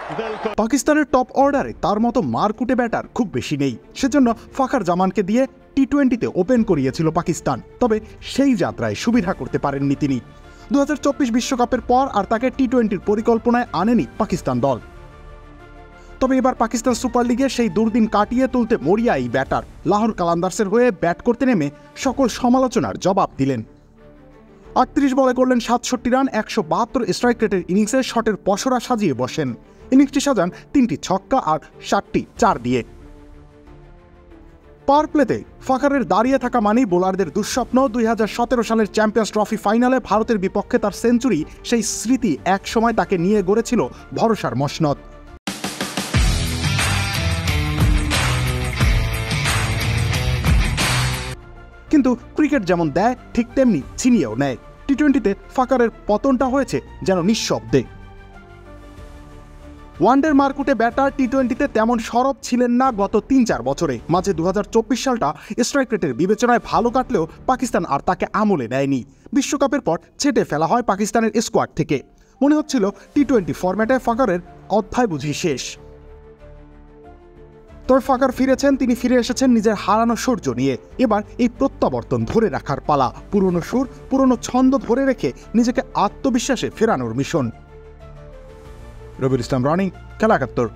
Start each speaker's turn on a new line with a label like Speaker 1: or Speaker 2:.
Speaker 1: পাকিস্তানের টপ অর্ডারে তার মতো মারকুটে ব্যাটার খুব বেশি নেই, সেজন্য ফাখার জামানকে দিয়ে টি-20তে ওপেন করিয়েছিল পাকিস্তান। তবে সেই যাত্রায় সুবিধা করতে পারেননি তিনি। 2024 বিশ্বকাপের পর আর তাকে টি-20র পরিকল্পনায় আনেনি পাকিস্তান দল। তবে এবার পাকিস্তান সুপার লিগে সেই দুর্দিন কাটিয়ে তুলতে মরিয়া এই ব্যাটার লাহোর কালান্দার্সের হয়ে ব্যাট করতে নেমে সকল সমালোচনার জবাব দিলেন। 38 বলে করলেন 67 রান, 172 স্ট্রাইক রেটের ইনিংসে শটের পসরা সাজিয়ে বসেন। ইনিংসটি সাজান 3টি ছক্কা আর 7টি 4 দিয়ে। পাওয়ার প্লেতে ফাখারের দাঁড়িয়ে থাকা মানেই বোলারদের দুঃস্বপ্ন। 2017 সালের চ্যাম্পিয়ন্স ট্রফি ফাইনালে ভারতের বিপক্ষে তার সেঞ্চুরি, সেই স্মৃতি এক সময় তাকে নিয়ে গড়েছিল ভরসার মসনদ। কিন্তু ক্রিকেট যেমন দেয় ঠিক তেমনি ছিনিয়েও নেয়। টি-20তে ফাখারের পতনটা হয়েছে যেন নিঃশব্দে। ওয়ানডের মারকুটে ব্যাটার টি-20তে তেমন সরব ছিলেন না গত 3-4 বছরে। মাঝে 2024 সালটা স্ট্রাইক রেটের বিবেচনায় ভালো কাটলেও পাকিস্তান আর তাকে আমলে নেয়নি। বিশ্বকাপের পর ছেটে ফেলা হয় পাকিস্তানের স্কোয়াড থেকে। মনে হচ্ছিল টি-20 ফরম্যাটে ফাখারের অধ্যায় বুঝি শেষ। তবে ফাখার ফিরেছেন, তিনি ফিরে এসেছেন নিজের হারানো সূর্য নিয়ে। এবার এই প্রত্যাবর্তন ধরে রাখার পালা, পুরনো সুর পুরনো ছন্দ ধরে রেখে নিজেকে আত্মবিশ্বাসে ফেরানোর মিশন। রবিউল ইসলাম রনি, খেলা 71।